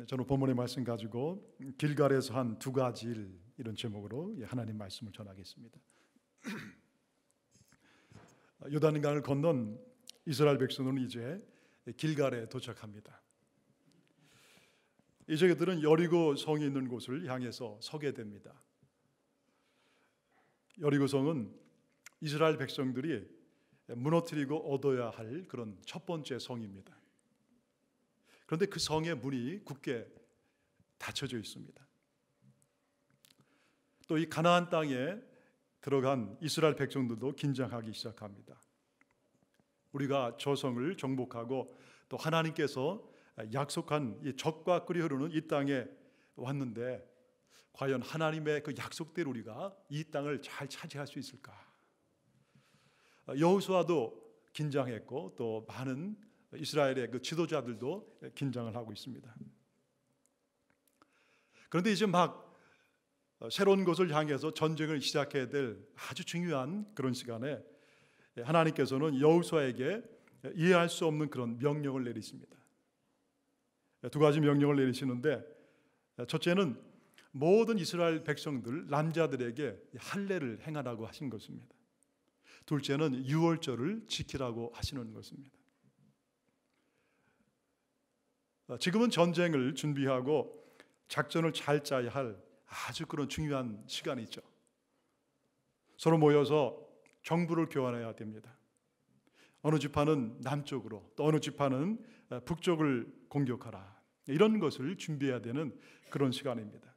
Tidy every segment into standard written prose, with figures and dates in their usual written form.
저는 본문의 말씀 가지고 길갈에서 한 두 가지 일, 이런 제목으로 하나님 말씀을 전하겠습니다. 요단강을 건넌 이스라엘 백성은 이제 길갈에 도착합니다. 이제 그들은 여리고 성이 있는 곳을 향해서 서게 됩니다. 여리고 성은 이스라엘 백성들이 무너뜨리고 얻어야 할 그런 첫 번째 성입니다. 그런데 그 성의 문이 굳게 닫혀져 있습니다. 또 이 가나안 땅에 들어간 이스라엘 백성들도 긴장하기 시작합니다. 우리가 저 성을 정복하고 또 하나님께서 약속한 이 적과 꿀이 흐르는 이 땅에 왔는데 과연 하나님의 그 약속대로 우리가 이 땅을 잘 차지할 수 있을까? 여호수아도 긴장했고 또 많은 이스라엘의 그 지도자들도 긴장을 하고 있습니다. 그런데 이제 막 새로운 곳을 향해서 전쟁을 시작해야 될 아주 중요한 그런 시간에 하나님께서는 여호수아에게 이해할 수 없는 그런 명령을 내리십니다. 두 가지 명령을 내리시는데, 첫째는 모든 이스라엘 백성들 남자들에게 할례를 행하라고 하신 것입니다. 둘째는 유월절을 지키라고 하시는 것입니다. 지금은 전쟁을 준비하고 작전을 잘 짜야 할 아주 그런 중요한 시간이죠. 서로 모여서 정부를 교환해야 됩니다. 어느 지파는 남쪽으로 또 어느 지파는 북쪽을 공격하라, 이런 것을 준비해야 되는 그런 시간입니다.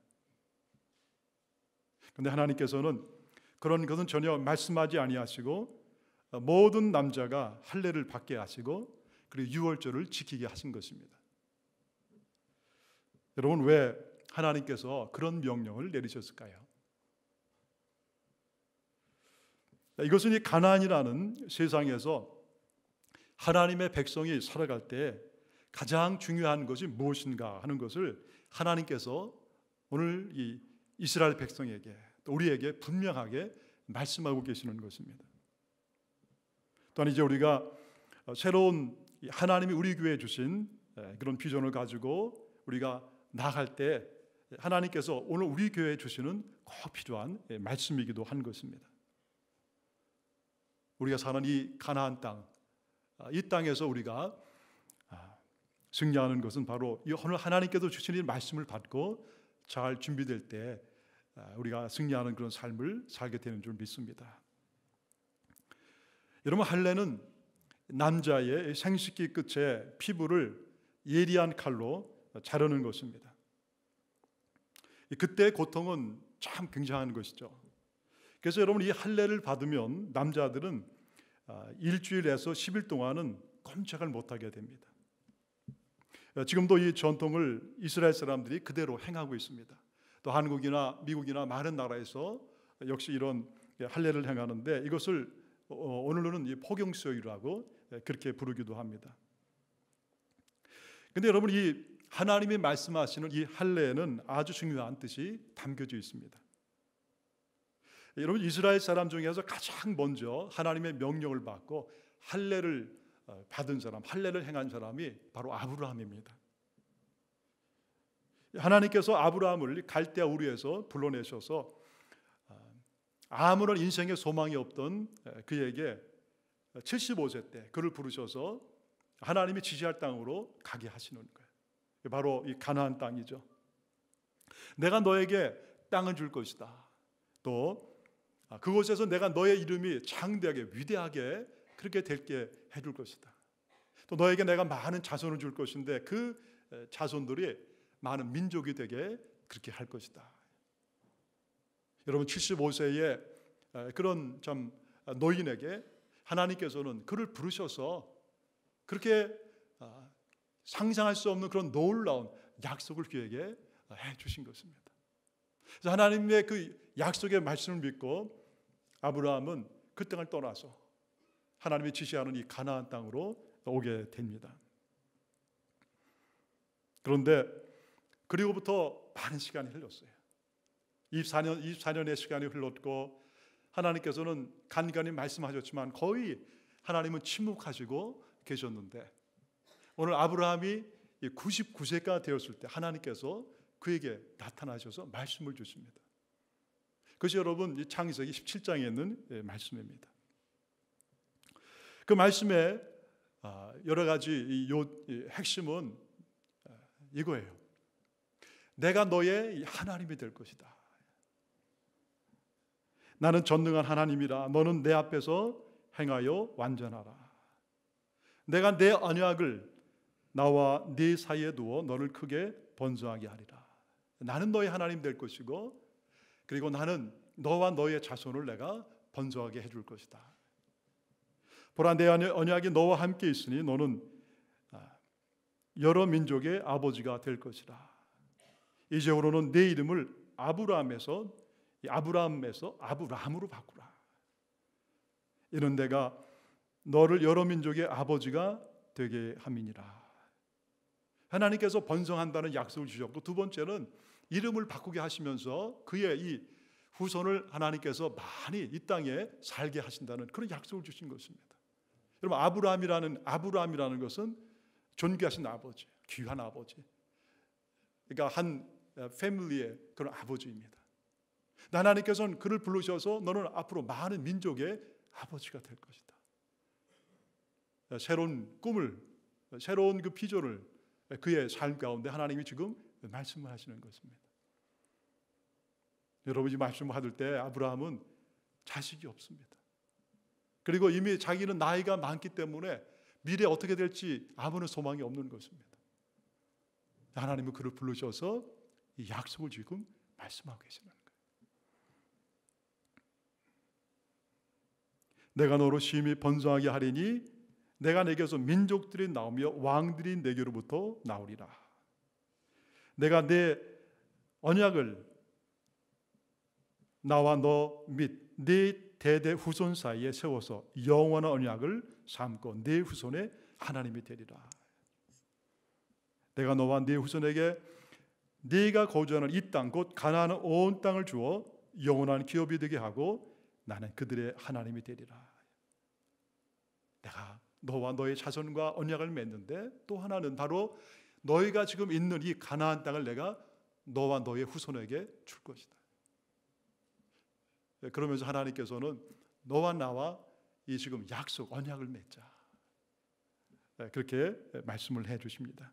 그런데 하나님께서는 그런 것은 전혀 말씀하지 아니하시고 모든 남자가 할례를 받게 하시고 그리고 유월절을 지키게 하신 것입니다. 여러분, 왜 하나님께서 그런 명령을 내리셨을까요? 이것은 이 가나안이라는 세상에서 하나님의 백성이 살아갈 때 가장 중요한 것이 무엇인가 하는 것을 하나님께서 오늘 이 이스라엘 백성에게 또 우리에게 분명하게 말씀하고 계시는 것입니다. 또한 이제 우리가 새로운 하나님이 우리 교회에 주신 그런 비전을 가지고 우리가 나아갈 때 하나님께서 오늘 우리 교회에 주시는 꼭 필요한 말씀이기도 한 것입니다. 우리가 사는 이 가나안 땅, 이 땅에서 우리가 승리하는 것은 바로 오늘 하나님께서 주신 이 말씀을 받고 잘 준비될 때 우리가 승리하는 그런 삶을 살게 되는 줄 믿습니다. 여러분, 할례는 남자의 생식기 끝에 피부를 예리한 칼로 자르는 것입니다. 그때의 고통은 참 굉장한 것이죠. 그래서 여러분, 이 할례를 받으면 남자들은 일주일에서 10일 동안은 꼼짝을 못하게 됩니다. 지금도 이 전통을 이스라엘 사람들이 그대로 행하고 있습니다. 또 한국이나 미국이나 많은 나라에서 역시 이런 할례를 행하는데 이것을 오늘로는 이 포경수요일이라고 그렇게 부르기도 합니다. 그런데 여러분, 이 하나님이 말씀하시는 이 할례에는 아주 중요한 뜻이 담겨져 있습니다. 여러분, 이스라엘 사람 중에서 가장 먼저 하나님의 명령을 받고 할례를 받은 사람, 할례를 행한 사람이 바로 아브라함입니다. 하나님께서 아브라함을 갈대아 우르에서 불러내셔서 아무런 인생의 소망이 없던 그에게 75세 때 그를 부르셔서 하나님이 지시할 땅으로 가게 하시는 거예요. 바로 이 가나안 땅이죠. 내가 너에게 땅을 줄 것이다. 또 그곳에서 내가 너의 이름이 장대하게 위대하게 그렇게 될게 해줄 것이다. 또 너에게 내가 많은 자손을 줄 것인데 그 자손들이 많은 민족이 되게 그렇게 할 것이다. 여러분, 75세의 그런 참 노인에게 하나님께서는 그를 부르셔서 그렇게 상상할 수 없는 그런 놀라운 약속을 그에게 해 주신 것입니다. 그래서 하나님의 그 약속의 말씀을 믿고 아브라함은 그 땅을 떠나서 하나님이 지시하는 이 가나안 땅으로 오게 됩니다. 그런데 그리고부터 많은 시간이 흘렀어요. 24년의 시간이 흘렀고 하나님께서는 간간히 말씀하셨지만 거의 하나님은 침묵하시고 계셨는데 오늘 아브라함이 99세가 되었을 때 하나님께서 그에게 나타나셔서 말씀을 주십니다. 그것이 여러분 이 창세기 17장에 있는 말씀입니다. 그 말씀의 여러 가지 핵심은 이거예요. 내가 너의 하나님이 될 것이다. 나는 전능한 하나님이라. 너는 내 앞에서 행하여 완전하라. 내가 내 언약을 나와 네 사이에 두어 너를 크게 번성하게 하리라. 나는 너의 하나님 될 것이고, 그리고 나는 너와 너의 자손을 내가 번성하게 해줄 것이다. 보라, 내 언약이 너와 함께 있으니 너는 여러 민족의 아버지가 될 것이라. 이제부로는 내 이름을 아브라함에서 아브라함으로 바꾸라. 이는 내가 너를 여러 민족의 아버지가 되게 함이니라. 하나님께서 번성한다는 약속을 주셨고, 두 번째는 이름을 바꾸게 하시면서 그의 이 후손을 하나님께서 많이 이 땅에 살게 하신다는 그런 약속을 주신 것입니다. 여러분, 아브라함이라는 것은 존귀하신 아버지, 귀한 아버지, 그러니까 한 패밀리의 그런 아버지입니다. 하나님께서는 그를 부르셔서 너는 앞으로 많은 민족의 아버지가 될 것이다. 새로운 꿈을, 새로운 그 비전을 그의 삶 가운데 하나님이 지금 말씀을 하시는 것입니다. 여러분이 말씀을 받을 때 아브라함은 자식이 없습니다. 그리고 이미 자기는 나이가 많기 때문에 미래 어떻게 될지 아무런 소망이 없는 것입니다. 하나님은 그를 부르셔서 이 약속을 지금 말씀하고 계시는 거예요. 내가 너로 심히 번성하게 하리니 내가 내게서 민족들이 나오며 왕들이 내게로부터 나오리라. 내가 내 언약을 나와 너 및 네 대대 후손 사이에 세워서 영원한 언약을 삼고 네 후손의 하나님이 되리라. 내가 너와 네 후손에게 네가 거주하는 이 땅 곧 가나안 온 땅을 주어 영원한 기업이 되게 하고 나는 그들의 하나님이 되리라. 내가 너와 너의 자손과 언약을 맺는데 또 하나는 바로 너희가 지금 있는 이 가나안 땅을 내가 너와 너의 후손에게 줄 것이다. 그러면서 하나님께서는 너와 나와 이 지금 약속 언약을 맺자, 그렇게 말씀을 해 주십니다.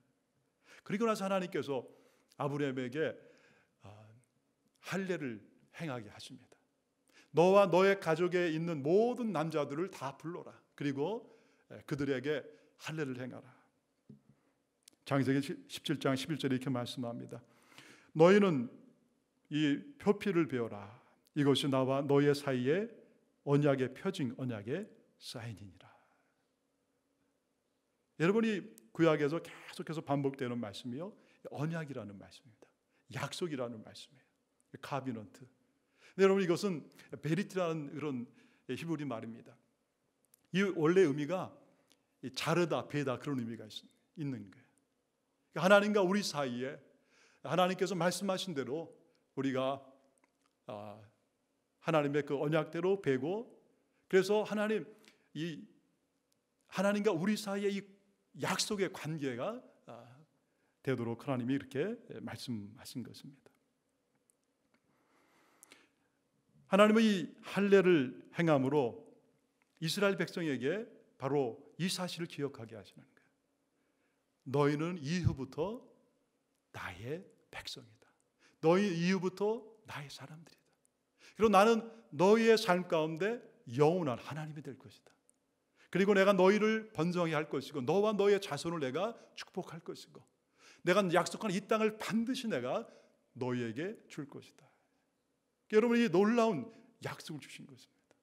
그리고 나서 하나님께서 아브라함에게 할례를 행하게 하십니다. 너와 너의 가족에 있는 모든 남자들을 다 불러라. 그리고 그들에게 할례를 행하라. 창세기 17장 11절에 이렇게 말씀합니다. 너희는 이 표피를 베어라. 이것이 나와 너희 사이에 언약의 표징, 언약의 사인이니라. 여러분이 구약에서 계속해서 반복되는 말씀이요, 언약이라는 말씀입니다. 약속이라는 말씀이에요. 카비넌트. 여러분, 이것은 베리트라는 그런 히브리 말입니다. 이 원래 의미가 자르다, 베다 그런 의미가 있는 거예요. 하나님과 우리 사이에 하나님께서 말씀하신 대로 우리가 하나님의 그 언약대로 베고, 그래서 하나님과 우리 사이에 이 약속의 관계가 되도록 하나님이 이렇게 말씀하신 것입니다. 하나님은 이 할례를 행함으로 이스라엘 백성에게 바로 이 사실을 기억하게 하시는 거예요. 너희는 이후부터 나의 백성이다. 너희 이후부터 나의 사람들이다. 그리고 나는 너희의 삶 가운데 영원한 하나님이 될 것이다. 그리고 내가 너희를 번성하게 할 것이고 너와 너의 자손을 내가 축복할 것이고 내가 약속한 이 땅을 반드시 내가 너희에게 줄 것이다. 여러분, 이 놀라운 약속을 주신 것입니다.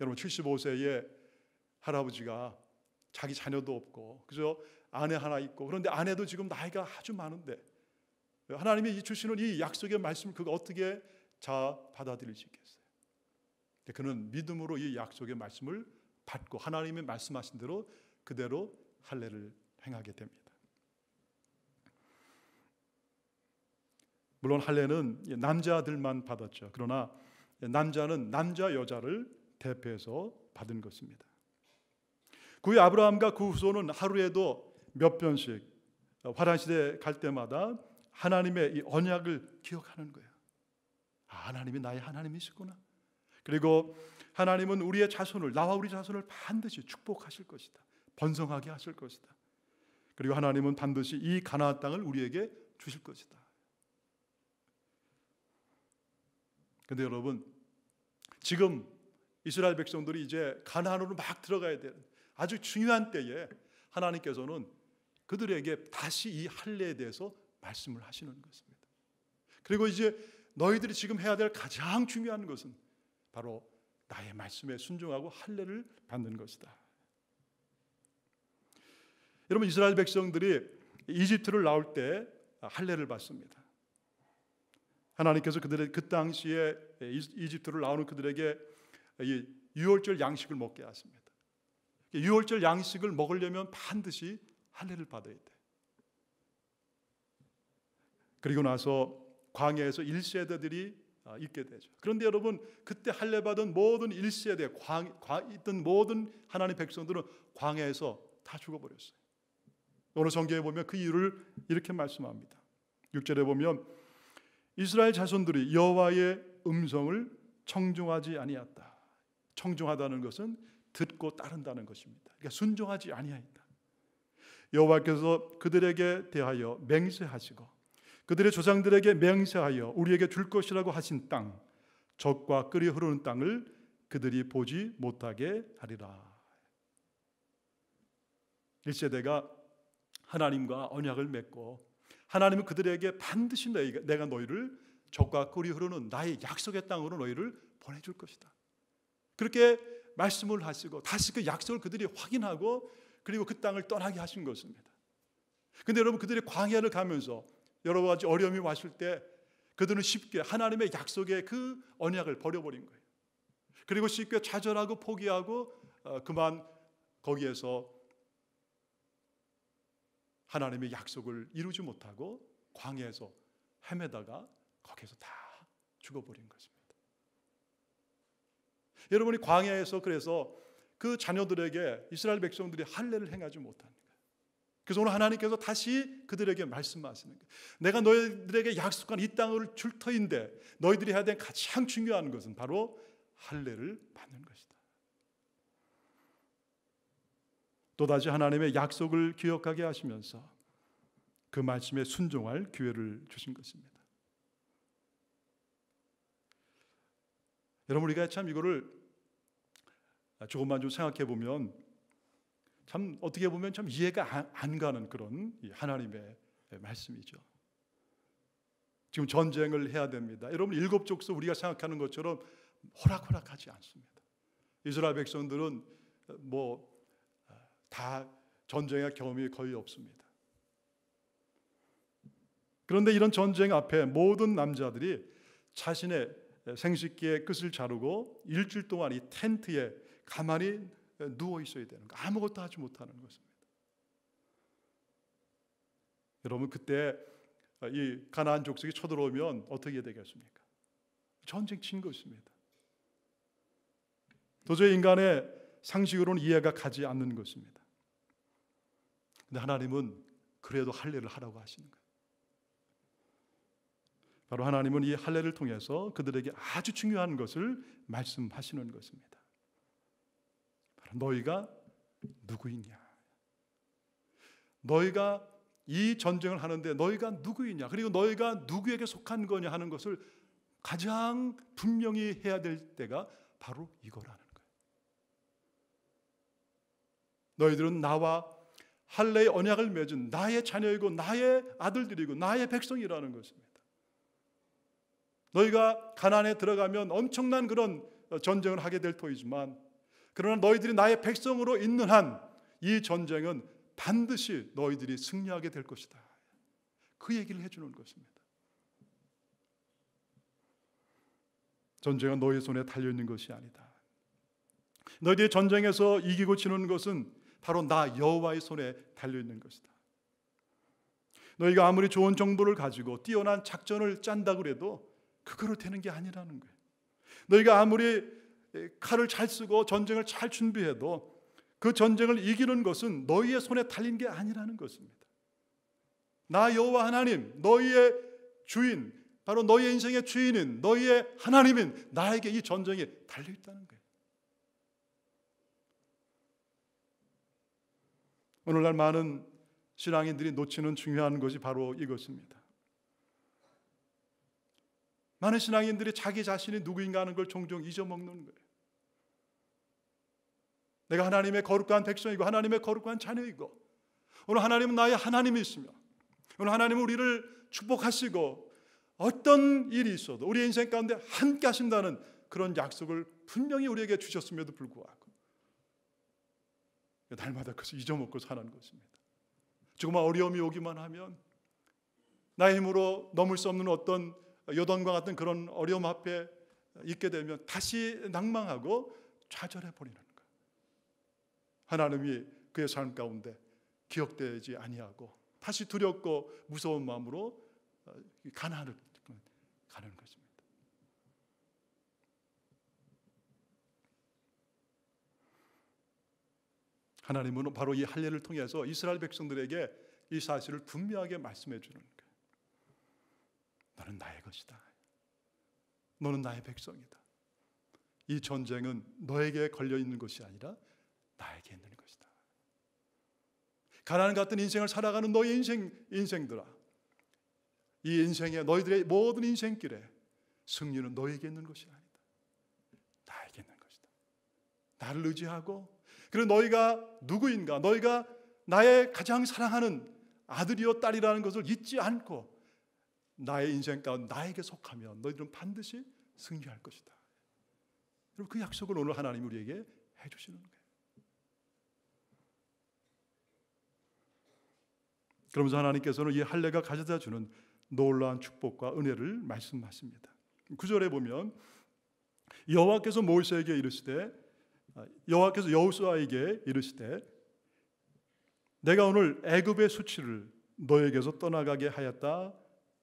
여러분, 75세의 할아버지가 자기 자녀도 없고 그저 아내 하나 있고, 그런데 아내도 지금 나이가 아주 많은데 하나님이 주시는 이 약속의 말씀을 그가 어떻게 받아들일 수 있겠어요? 그는 믿음으로 이 약속의 말씀을 받고 하나님의 말씀하신 대로 그대로 할례를 행하게 됩니다. 물론 할례는 남자들만 받았죠. 그러나 남자는 남자 여자를 대표해서 받은 것입니다. 그 아브라함과 그 후손은 하루에도 몇 번씩 화란시대 갈 때마다 하나님의 이 언약을 기억하는 거예요. 하나님이 나의 하나님이시구나. 그리고 하나님은 우리의 자손을, 나와 우리 자손을 반드시 축복하실 것이다. 번성하게 하실 것이다. 그리고 하나님은 반드시 이 가나안 땅을 우리에게 주실 것이다. 그런데 여러분, 지금 이스라엘 백성들이 이제 가나안으로 막 들어가야 되는 아주 중요한 때에 하나님께서는 그들에게 다시 이 할례에 대해서 말씀을 하시는 것입니다. 그리고 이제 너희들이 지금 해야 될 가장 중요한 것은 바로 나의 말씀에 순종하고 할례를 받는 것이다. 여러분, 이스라엘 백성들이 이집트를 나올 때 할례를 받습니다. 하나님께서 그들의 그 당시에 이집트를 나오는 그들에게 이 유월절 양식을 먹게 하십니다. 유월절 양식을 먹으려면 반드시 할례를 받아야 돼. 그리고 나서 광야에서 1세대들이 있게 되죠. 그런데 여러분, 그때 할례 받은 모든 1세대 있던 모든 하나님 백성들은 광야에서 다 죽어버렸어요. 오늘 성경에 보면 그 이유를 이렇게 말씀합니다. 6절에 보면 이스라엘 자손들이 여호와의 음성을 청종하지 아니하였다. 청종하다는 것은 듣고 따른다는 것입니다. 그러니까 순종하지 아니하였다. 여호와께서 그들에게 대하여 맹세하시고 그들의 조상들에게 맹세하여 우리에게 줄 것이라고 하신 땅, 젖과 끓이 흐르는 땅을 그들이 보지 못하게 하리라. 1세대가 하나님과 언약을 맺고 하나님은 그들에게 반드시 내가 너희를 젖과 꿀이 흐르는 나의 약속의 땅으로 너희를 보내줄 것이다. 그렇게 말씀을 하시고 다시 그 약속을 그들이 확인하고 그리고 그 땅을 떠나게 하신 것입니다. 그런데 여러분, 그들이 광야를 가면서 여러 가지 어려움이 왔을 때 그들은 쉽게 하나님의 약속의 그 언약을 버려버린 거예요. 그리고 쉽게 좌절하고 포기하고 그만 거기에서 하나님의 약속을 이루지 못하고 광야에서 헤매다가 거기에서 다 죽어버린 것입니다. 여러분이 광야에서 그래서 그 자녀들에게 이스라엘 백성들이 할례를 행하지 못합니다. 그래서 오늘 하나님께서 다시 그들에게 말씀하시는 거예요. 내가 너희들에게 약속한 이 땅을 줄 터인데 너희들이 해야 될 가장 중요한 것은 바로 할례를 받는 것이다. 또다시 하나님의 약속을 기억하게 하시면서 그 말씀에 순종할 기회를 주신 것입니다. 여러분, 우리가 참 이거를 조금만 좀 생각해 보면 참 어떻게 보면 참 이해가 안 가는 그런 하나님의 말씀이죠. 지금 전쟁을 해야 됩니다. 여러분, 일곱 족속 우리가 생각하는 것처럼 호락호락하지 않습니다. 이스라엘 백성들은 다 전쟁의 경험이 거의 없습니다. 그런데 이런 전쟁 앞에 모든 남자들이 자신의 생식기의 끝을 자르고 일주일 동안 이 텐트에 가만히 누워 있어야 되는 거, 아무것도 하지 못하는 것입니다. 여러분, 그때 이 가나안 족속이 쳐들어오면 어떻게 되겠습니까? 전쟁 친 것입니다. 도저히 인간의 상식으로는 이해가 가지 않는 것입니다. 근데 하나님은 그래도 할례를 하라고 하시는 거예요. 바로 하나님은 이 할례를 통해서 그들에게 아주 중요한 것을 말씀하시는 것입니다. 바로 너희가 누구이냐, 너희가 이 전쟁을 하는데 너희가 누구이냐, 그리고 너희가 누구에게 속한 거냐 하는 것을 가장 분명히 해야 될 때가 바로 이거라는 거예요. 너희들은 나와 할례의 언약을 맺은 나의 자녀이고 나의 아들들이고 나의 백성이라는 것입니다. 너희가 가나안에 들어가면 엄청난 그런 전쟁을 하게 될 터이지만, 그러나 너희들이 나의 백성으로 있는 한 이 전쟁은 반드시 너희들이 승리하게 될 것이다. 그 얘기를 해주는 것입니다. 전쟁은 너희 손에 달려있는 것이 아니다. 너희들이 전쟁에서 이기고 지는 것은 바로 나 여호와의 손에 달려있는 것이다. 너희가 아무리 좋은 정보를 가지고 뛰어난 작전을 짠다고 해도 그거로 되는 게 아니라는 거예요. 너희가 아무리 칼을 잘 쓰고 전쟁을 잘 준비해도 그 전쟁을 이기는 것은 너희의 손에 달린 게 아니라는 것입니다. 나 여호와 하나님, 너희의 주인, 바로 너희의 인생의 주인인 너희의 하나님인 나에게 이 전쟁이 달려있다는 거예요. 오늘날 많은 신앙인들이 놓치는 중요한 것이 바로 이것입니다. 많은 신앙인들이 자기 자신이 누구인가 하는 걸 종종 잊어먹는 거예요. 내가 하나님의 거룩한 백성이고 하나님의 거룩한 자녀이고, 오늘 하나님은 나의 하나님이시며 오늘 하나님은 우리를 축복하시고 어떤 일이 있어도 우리의 인생 가운데 함께 하신다는 그런 약속을 분명히 우리에게 주셨음에도 불구하고 날마다 그것을 잊어먹고 사는 것입니다. 조금만 어려움이 오기만 하면 나의 힘으로 넘을 수 없는 어떤 요단과 같은 그런 어려움 앞에 있게 되면 다시 낭망하고 좌절해 버리는 거예요. 하나님이 그의 삶 가운데 기억되지 아니하고 다시 두렵고 무서운 마음으로 가나안을 가는 것입니다. 하나님은 바로 이 할례를 통해서 이스라엘 백성들에게 이 사실을 분명하게 말씀해 주는 거예요. 너는 나의 것이다. 너는 나의 백성이다. 이 전쟁은 너에게 걸려 있는 것이 아니라 나에게 있는 것이다. 가나안 같은 인생을 살아가는 너의 인생들아, 이 인생에 너희들의 모든 인생길에 승리는 너에게 있는 것이 아니다. 나에게 있는 것이다. 나를 의지하고, 그리고 너희가 누구인가, 너희가 나의 가장 사랑하는 아들이요 딸이라는 것을 잊지 않고 나의 인생 가운데 나에게 속하면 너희들은 반드시 승리할 것이다. 여러분, 그 약속을 오늘 하나님 우리에게 해주시는 거예요. 그러면서 하나님께서는 이 할례가 가져다 주는 놀라운 축복과 은혜를 말씀하십니다. 9절에 보면 여호와께서 모세에게 이르시되, 여호와께서 여호수아에게 이르시되 내가 오늘 애굽의 수치를 너에게서 떠나가게 하였다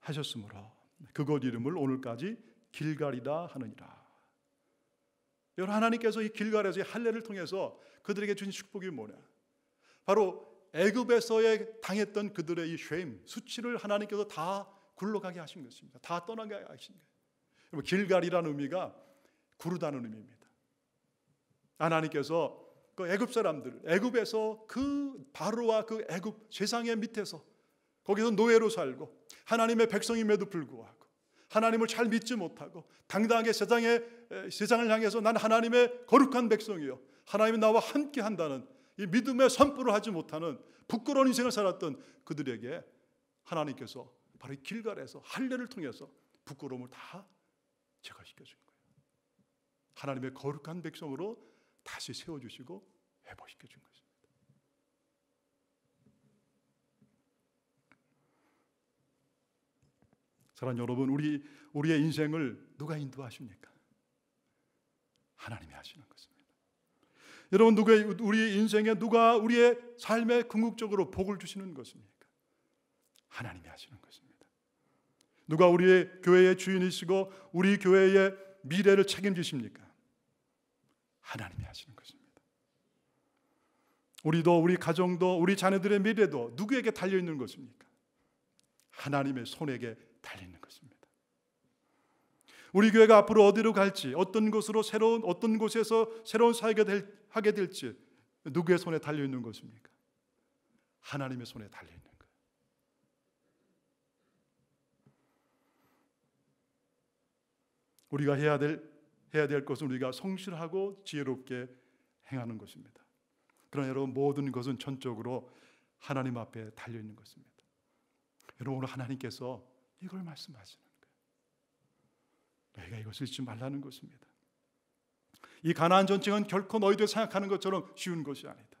하셨으므로 그곳 이름을 오늘까지 길갈이라 하느니라. 여러분, 하나님께서 이 길갈에서 이 할례를 통해서 그들에게 주신 축복이 뭐냐? 바로 애굽에서의 당했던 그들의 이 쉐임, 수치를 하나님께서 다 굴러가게 하신 것입니다. 다 떠나게 하신 거예요. 여러분, 길갈이라는 의미가 구르다는 의미입니다. 하나님께서 그 애굽 사람들, 애굽에서 그 바로와 그 애굽 세상의 밑에서 거기서 노예로 살고 하나님의 백성임에도 불구하고 하나님을 잘 믿지 못하고 당당하게 세상을 향해서 난 하나님의 거룩한 백성이요, 하나님이 나와 함께 한다는 이 믿음의 선포를 하지 못하는 부끄러운 인생을 살았던 그들에게 하나님께서 바로 이 길갈에서 할례를 통해서 부끄러움을 다 제거시켜 준 거예요. 하나님의 거룩한 백성으로 다시 세워주시고 회복시켜 준 것입니다. 사랑하는 여러분, 우리의 인생을 누가 인도하십니까? 하나님이 하시는 것입니다. 여러분, 우리 인생에 누가 우리의 삶에 궁극적으로 복을 주시는 것입니까? 하나님이 하시는 것입니다. 누가 우리의 교회의 주인이시고 우리 교회의 미래를 책임지십니까? 하나님이 하시는 것입니다. 우리도, 우리 가정도, 우리 자녀들의 미래도 누구에게 달려 있는 것입니까? 하나님의 손에게 달려 있는 것입니다. 우리 교회가 앞으로 어디로 갈지, 어떤 곳에서 새로운 사역을 하게 될지 누구의 손에 달려 있는 것입니까? 하나님의 손에 달려 있는 거예요. 우리가 해야 될 것은 우리가 성실하고 지혜롭게 행하는 것입니다. 그러나 여러분, 모든 것은 전적으로 하나님 앞에 달려 있는 것입니다. 여러분, 오늘 하나님께서 이걸 말씀하시는 거예요. 너희가 이것을 잊지 말라는 것입니다. 이 가나안 전쟁은 결코 너희들 생각하는 것처럼 쉬운 것이 아니다.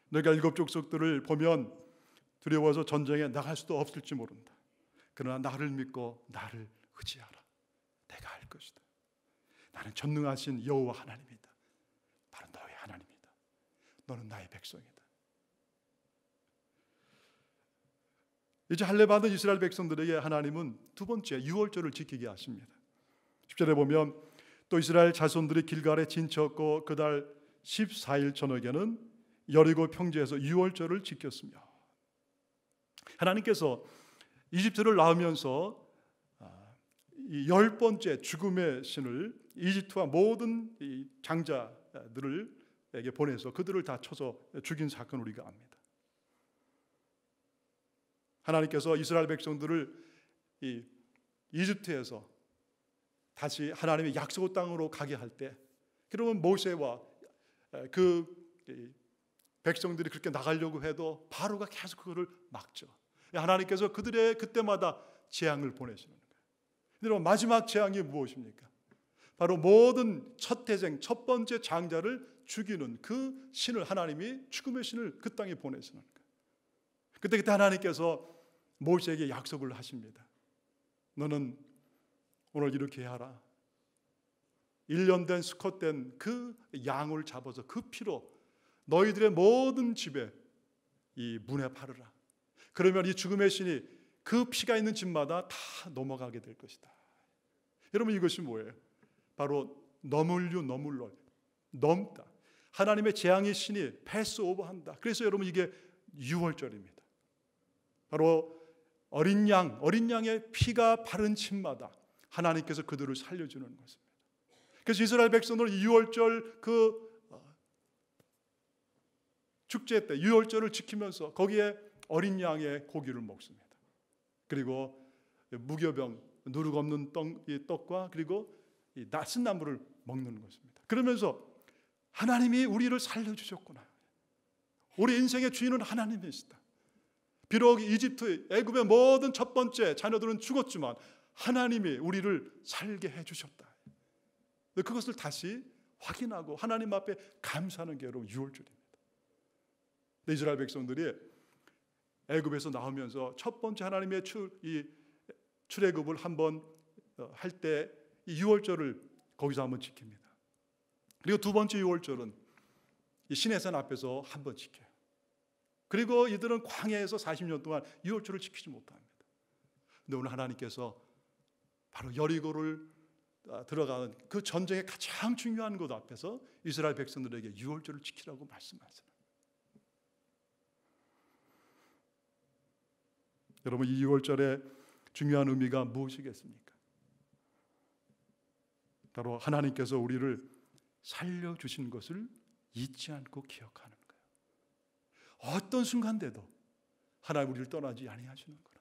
너희가 일곱 족속들을 보면 두려워서 전쟁에 나갈 수도 없을지 모른다. 그러나 나를 믿고 나를 의지하라. 내가 할 것이다. 나는 전능하신 여호와 하나님이다. 바로 너의 하나님이다. 너는 나의 백성이다. 이제 할례 받은 이스라엘 백성들에게 하나님은 두 번째 유월절을 지키게 하십니다. 10절에 보면 또 이스라엘 자손들이 길갈에 진쳤고 그달 14일 저녁에는 여리고 평지에서 유월절을 지켰으며, 하나님께서 이집트를 낳으면서 이 10번째 죽음의 신을 이집트와 모든 이 장자들에게 보내서 그들을 다 쳐서 죽인 사건을 우리가 압니다. 하나님께서 이스라엘 백성들을 이 이집트에서 다시 하나님의 약속 땅으로 가게 할 때, 그러면 모세와 그 백성들이 그렇게 나가려고 해도 바로가 계속 그거를 막죠. 하나님께서 그들의 그때마다 재앙을 보내시는 거예요. 여러분, 마지막 재앙이 무엇입니까? 바로 모든 첫 태생, 첫 번째 장자를 죽이는 그 신을, 하나님이 죽음의 신을 그 땅에 보내시는 거예요. 그때 하나님께서 모세에게 약속을 하십니다. 너는 오늘 이렇게 하라. 1년 된 수컷된 그 양을 잡아서 그 피로 너희들의 모든 집에 이 문에 바르라. 그러면 이 죽음의 신이 그 피가 있는 집마다 다 넘어가게 될 것이다. 여러분, 이것이 뭐예요? 바로 너물류 너물러, 넘다. 하나님의 재앙의 신이 패스 오버한다. 그래서 여러분, 이게 유월절입니다. 바로 어린 양의 피가 바른 집마다 하나님께서 그들을 살려주는 것입니다. 그래서 이스라엘 백성들은 유월절 그 축제 때 유월절을 지키면서 거기에 어린 양의 고기를 먹습니다. 그리고 무교병, 누룩 없는 떡과 그리고 이 낯선 나물을 먹는 것입니다. 그러면서 하나님이 우리를 살려주셨구나. 우리 인생의 주인은 하나님이시다. 비록 이집트, 애굽의 모든 첫 번째 자녀들은 죽었지만 하나님이 우리를 살게 해주셨다. 그것을 다시 확인하고 하나님 앞에 감사하는 게 여러분 유월절입니다. 이스라엘 백성들이 애굽에서 나오면서 첫 번째 하나님의 출애굽을 한번 할 때 이 유월절을 거기서 한번 지킵니다. 그리고 두 번째 유월절은 이 시내산 앞에서 한번 지켜요. 그리고 이들은 광야에서 40년 동안 유월절을 지키지 못합니다. 근데 오늘 하나님께서 바로 여리고를 들어가는 그 전쟁의 가장 중요한 곳 앞에서 이스라엘 백성들에게 유월절을 지키라고 말씀하세요. 여러분, 이 유월절의 중요한 의미가 무엇이겠습니까? 바로 하나님께서 우리를 살려주신 것을 잊지 않고 기억하는 거예요. 어떤 순간대도 하나님 우리를 떠나지 아니하시는 거라.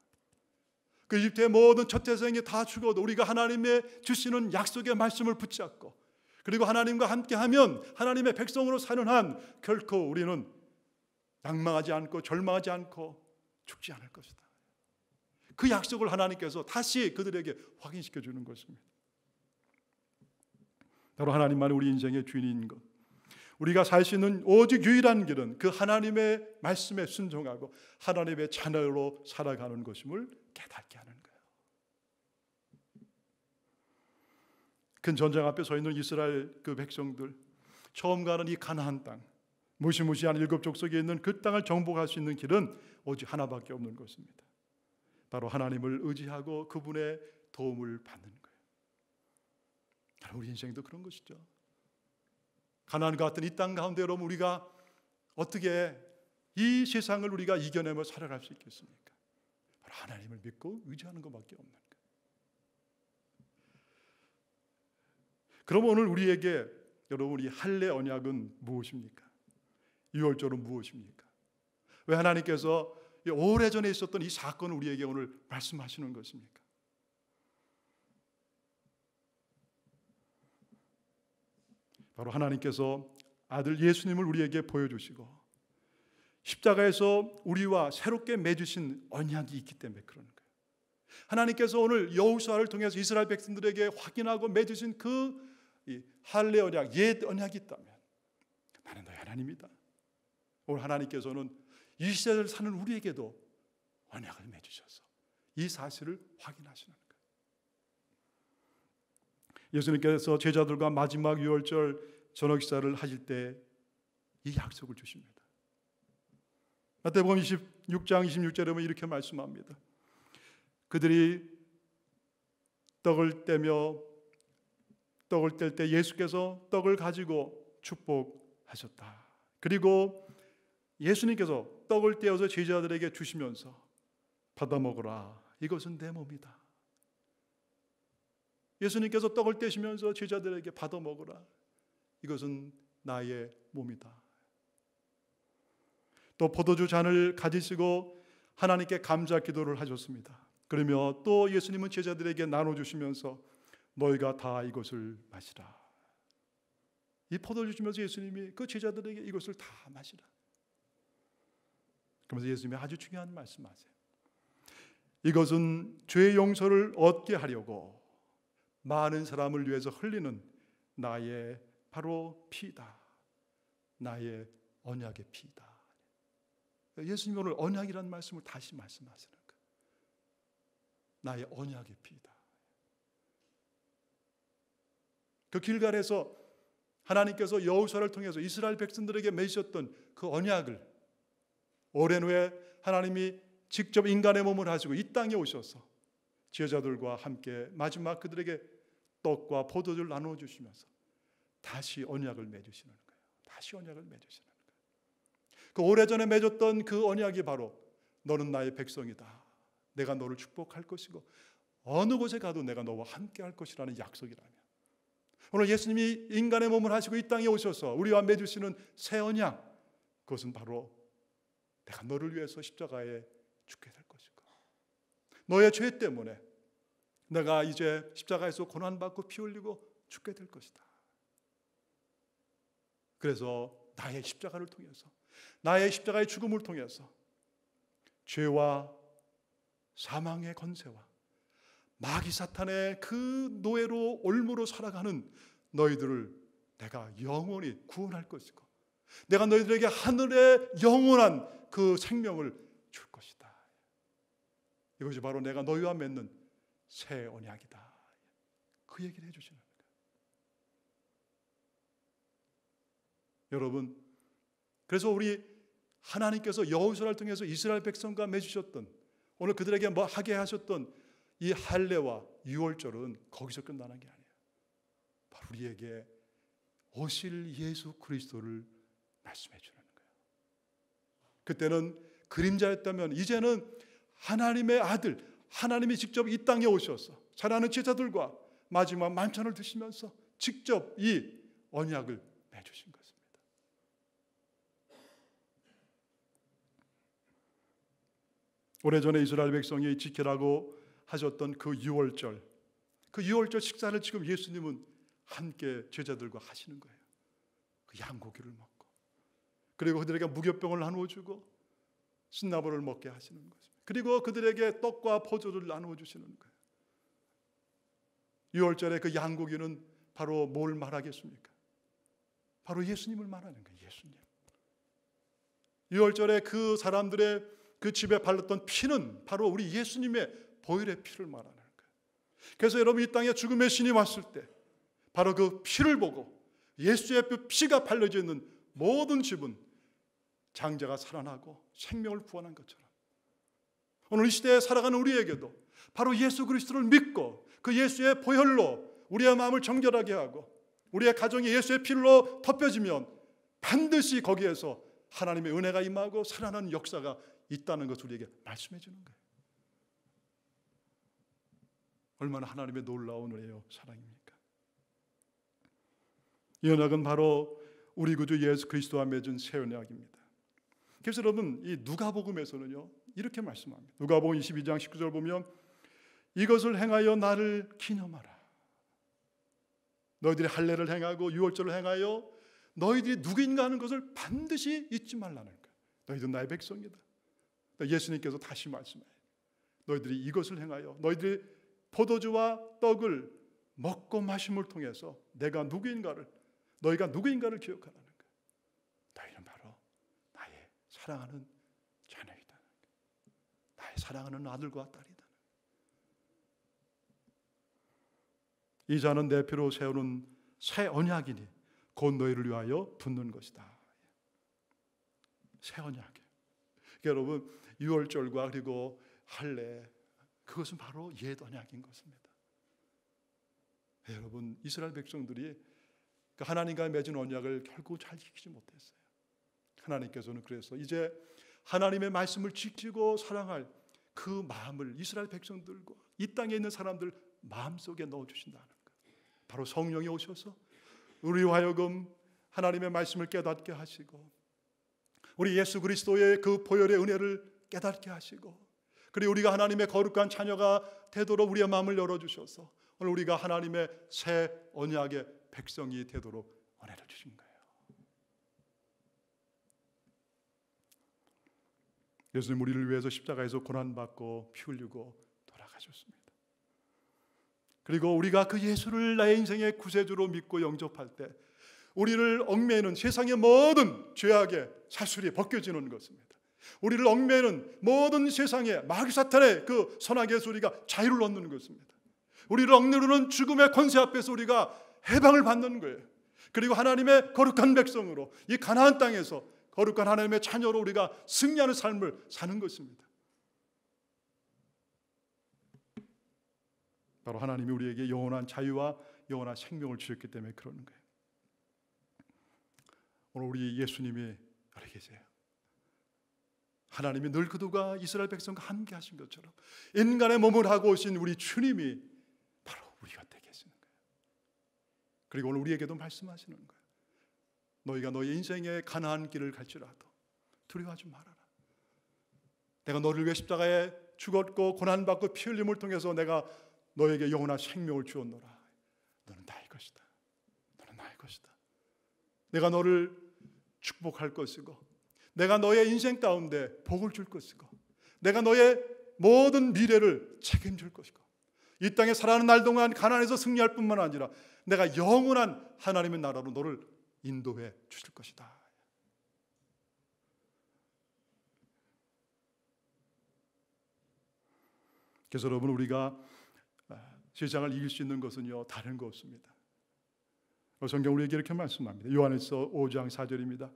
그 이집트의 모든 첫 태생이 다 죽어도 우리가 하나님의 주시는 약속의 말씀을 붙잡고 그리고 하나님과 함께하면 하나님의 백성으로 사는 한 결코 우리는 낭망하지 않고 절망하지 않고 죽지 않을 것이다. 그 약속을 하나님께서 다시 그들에게 확인시켜 주는 것입니다. 바로 하나님만이 우리 인생의 주인인 것, 우리가 살 수 있는 오직 유일한 길은 그 하나님의 말씀에 순종하고 하나님의 자녀로 살아가는 것임을 깨닫게 하는 거예요. 큰 전쟁 앞에 서 있는 이스라엘 그 백성들, 처음 가는 이 가나안 땅, 무시무시한 7 족속에 있는 그 땅을 정복할 수 있는 길은 오직 하나밖에 없는 것입니다. 바로 하나님을 의지하고 그분의 도움을 받는 거예요. 우리 인생도 그런 것이죠. 가나안과 같은 이 땅 가운데 여러분, 우리가 어떻게 이 세상을 우리가 이겨내며 살아갈 수 있겠습니까? 바로 하나님을 믿고 의지하는 것밖에 없는 거예요. 그럼 오늘 우리에게 여러분, 이 할례 언약은 무엇입니까? 유월절은 무엇입니까? 왜 하나님께서 오래전에 있었던 이 사건을 우리에게 오늘 말씀하시는 것입니까? 바로 하나님께서 아들 예수님을 우리에게 보여주시고 십자가에서 우리와 새롭게 맺으신 언약이 있기 때문에 그러는 거예요. 하나님께서 오늘 여호수아를 통해서 이스라엘 백성들에게 확인하고 맺으신 그 할례 언약, 옛 언약이 있다면 나는 너희 하나님이다. 오늘 하나님께서는 이 시대를 사는 우리에게도 언약을 맺으셔서 이 사실을 확인하시는 거예요. 예수님께서 제자들과 마지막 유월절 저녁 식사를 하실 때 이 약속을 주십니다. 마태복음 26장 26절에 보면 이렇게 말씀합니다. 그들이 떡을 떼며 떡을 뗄 때 예수께서 떡을 가지고 축복하셨다. 그리고 예수님께서 떡을 떼어서 제자들에게 주시면서 받아 먹으라. 이것은 내 몸이다. 예수님께서 떡을 떼시면서 제자들에게 받아 먹으라. 이것은 나의 몸이다. 또 포도주 잔을 가지시고 하나님께 감사 기도를 하셨습니다. 그러며 또 예수님은 제자들에게 나눠주시면서 너희가 다 이것을 마시라. 이 포도주 주면서 예수님이 그 제자들에게 이것을 다 마시라. 그러면서 예수님이 아주 중요한 말씀하세요. 이것은 죄의 용서를 얻게 하려고 많은 사람을 위해서 흘리는 나의 바로 피다. 나의 언약의 피다. 예수님이 오늘 언약이라는 말씀을 다시 말씀하시는 거예요. 나의 언약의 피다. 그 길갈에서 하나님께서 여호수아를 통해서 이스라엘 백성들에게 맺으셨던 그 언약을 오랜 후에 하나님이 직접 인간의 몸을 하시고 이 땅에 오셔서 제자들과 함께 마지막 그들에게 떡과 포도주를 나누어 주시면서 다시 언약을 맺으시는 거예요. 다시 언약을 맺으시는 거예요. 그 오래전에 맺었던 그 언약이 바로 너는 나의 백성이다. 내가 너를 축복할 것이고 어느 곳에 가도 내가 너와 함께 할 것이라는 약속이라면 오늘 예수님이 인간의 몸을 하시고 이 땅에 오셔서 우리와 맺으시는 새 언약, 그것은 바로 내가 너를 위해서 십자가에 죽게 될 것이고 너의 죄 때문에 내가 이제 십자가에서 고난받고 피 흘리고 죽게 될 것이다. 그래서 나의 십자가를 통해서 나의 십자가의 죽음을 통해서 죄와 사망의 권세와 마귀 사탄의 그 노예로 올무로 살아가는 너희들을 내가 영원히 구원할 것이고 내가 너희들에게 하늘의 영원한 그 생명을 줄 것이다. 이것이 바로 내가 너희와 맺는 새 언약이다. 그 얘기를 해주시는 거예요. 여러분, 그래서 우리 하나님께서 여호수아를 통해서 이스라엘 백성과 맺으셨던 오늘 그들에게 뭐 하게 하셨던 이 할례와 유월절은 거기서 끝나는 게 아니에요. 바로 우리에게 오실 예수 그리스도를 말씀해 주는 거예요. 그때는 그림자였다면 이제는 하나님의 아들, 하나님이 직접 이 땅에 오셔서 사랑하는 제자들과 마지막 만찬을 드시면서 직접 이 언약을 맺으신 것입니다. 오래전에 이스라엘 백성이 지키라고 하셨던 그 유월절, 그 유월절 식사를 지금 예수님은 함께 제자들과 하시는 거예요. 그 양고기를 먹고 그리고 그들에게 무교병을 나누어주고 신나물을 먹게 하시는 것입니다. 그리고 그들에게 떡과 포도를 나누어주시는 거예요. 유월절에 그 양고기는 바로 뭘 말하겠습니까? 바로 예수님을 말하는 거예요. 예수님. 유월절에 그 사람들의 그 집에 발랐던 피는 바로 우리 예수님의 보혈의 피를 말하는 거예요. 그래서 여러분 이 땅에 죽음의 신이 왔을 때 바로 그 피를 보고 예수의 피가 발려져 있는 모든 집은 장자가 살아나고 생명을 구원한 것처럼 오늘 이 시대에 살아가는 우리에게도 바로 예수 그리스도를 믿고 그 예수의 보혈로 우리의 마음을 정결하게 하고 우리의 가정이 예수의 피로 덮여지면 반드시 거기에서 하나님의 은혜가 임하고 살아나는 역사가 있다는 것을 우리에게 말씀해 주는 거예요. 얼마나 하나님의 놀라운 은혜요 사랑입니까? 이 언약은 바로 우리 구주 예수 그리스도와 맺은 새 언약입니다. 그래서 여러분 이 누가복음에서는요 이렇게 말씀합니다. 누가복음 22장 19절 보면 이것을 행하여 나를 기념하라. 너희들이 할례를 행하고 유월절을 행하여 너희들이 누구인가 하는 것을 반드시 잊지 말라는 거예요. 너희들 나의 백성이다. 예수님께서 다시 말씀해요. 너희들이 이것을 행하여 너희들이 포도주와 떡을 먹고 마심을 통해서 내가 누구인가를 너희가 누구인가를 기억하라는 거예요. 너희는 바로 나의 사랑하는 자녀이다. 나의 사랑하는 아들과 딸이다. 이 자는 내 피로 세우는 새 언약이니 곧 너희를 위하여 붙는 것이다. 새 언약이에요. 여러분 유월절과 그리고 할례 그것은 바로 옛 언약인 것입니다. 여러분 이스라엘 백성들이 하나님과 맺은 언약을 결국 잘 지키지 못했어요. 하나님께서는 그래서 이제 하나님의 말씀을 지키고 사랑할 그 마음을 이스라엘 백성들과 이 땅에 있는 사람들 마음속에 넣어주신다는 거예요. 바로 성령이 오셔서 우리와 하여금 하나님의 말씀을 깨닫게 하시고 우리 예수 그리스도의 그 보혈의 은혜를 깨닫게 하시고 그리고 우리가 하나님의 거룩한 자녀가 되도록 우리의 마음을 열어주셔서 오늘 우리가 하나님의 새 언약의 백성이 되도록 은혜를 주신 거예요. 예수님 우리를 위해서 십자가에서 고난받고 피 흘리고 돌아가셨습니다. 그리고 우리가 그 예수를 나의 인생의 구세주로 믿고 영접할 때 우리를 얽매이는 세상의 모든 죄악의 사슬이 벗겨지는 것입니다. 우리를 얽매이는 모든 세상의 마귀 사탄의 그 선악의 소리가 자유를 얻는 것입니다. 우리를 억누르는 죽음의 권세 앞에서 우리가 해방을 받는 거예요. 그리고 하나님의 거룩한 백성으로 이 가나안 땅에서 거룩한 하나님의 자녀로 우리가 승리하는 삶을 사는 것입니다. 바로 하나님이 우리에게 영원한 자유와 영원한 생명을 주셨기 때문에 그러는 거예요. 오늘 우리 예수님이 여기 계세요. 하나님이 늘 그들과 이스라엘 백성과 함께 하신 것처럼 인간의 몸을 하고 오신 우리 주님이 바로 우리 곁에 계시는 거예요. 그리고 오늘 우리에게도 말씀하시는 거예요. 너희가 너희 인생의 가나안 길을 갈지라도 두려워하지 말아라. 내가 너를 위해 십자가에 죽었고 고난받고 피 흘림을 통해서 내가 너에게 영원한 생명을 주었노라. 너는 나의 것이다. 너는 나의 것이다. 내가 너를 축복할 것이고 내가 너의 인생 가운데 복을 줄 것이고 내가 너의 모든 미래를 책임질 것이고 이 땅에 살아가는 날 동안 가나안에서 승리할 뿐만 아니라 내가 영원한 하나님의 나라로 너를 인도해 주실 것이다. 그래서 여러분 우리가 세상을 이길 수 있는 것은요 다른 거 없습니다. 성경 우리에게 이렇게 말씀합니다. 요한일서 5장 4절입니다.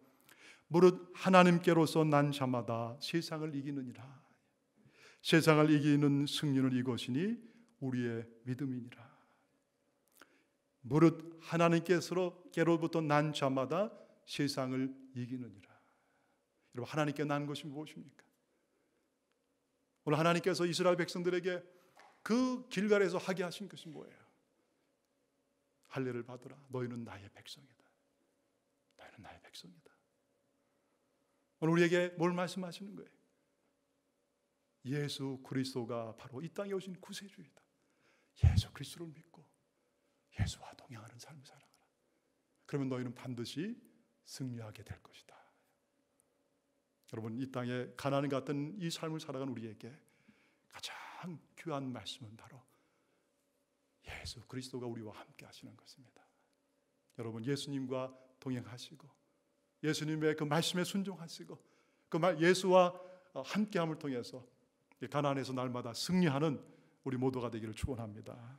무릇 하나님께로서 난 자마다 세상을 이기느니라. 세상을 이기는 승리는 이것이니 우리의 믿음이니라. 무릇 하나님께로부터 난 자마다 세상을 이기느니라. 여러분 하나님께 난 것이 무엇입니까? 오늘 하나님께서 이스라엘 백성들에게 그 길갈에서 하게 하신 것이 뭐예요? 할례를 받으라. 너희는 나의 백성이다. 너희는 나의 백성이다. 오늘 우리에게 뭘 말씀하시는 거예요? 예수 그리스도가 바로 이 땅에 오신 구세주이다. 예수 그리스도를 믿고 예수와 동행하는 삶을 살아가라. 그러면 너희는 반드시 승리하게 될 것이다. 여러분 이 땅에 가나안 같은 이 삶을 살아가는 우리에게 가장 귀한 말씀은 바로 예수 그리스도가 우리와 함께 하시는 것입니다. 여러분 예수님과 동행하시고 예수님의 그 말씀에 순종하시고 그 예수와 함께함을 통해서 가나안에서 날마다 승리하는 우리 모두가 되기를 축원합니다.